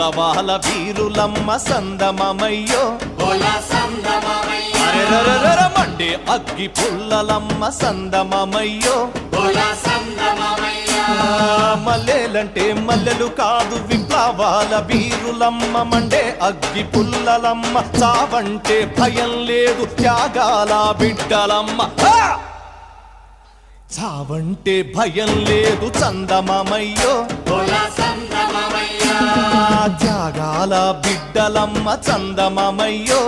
విప్లవాల Veerulamma సందమమయ్యో Monday అగ్గి పుల్లలమ్మ సందమమయ్యో మల్లెలంటే మల్లెలు కాదు విప్లవాల వీరులమ్మ మండే అగ్గి పుల్లలమ్మ చావంటే భయం లేదు త్యాగాల బిడ్డలమ్మ చావంటే భయం లేదు చందమమయ్యో త్యాగాల బిడ్డలమ్మ చందమమయ్యో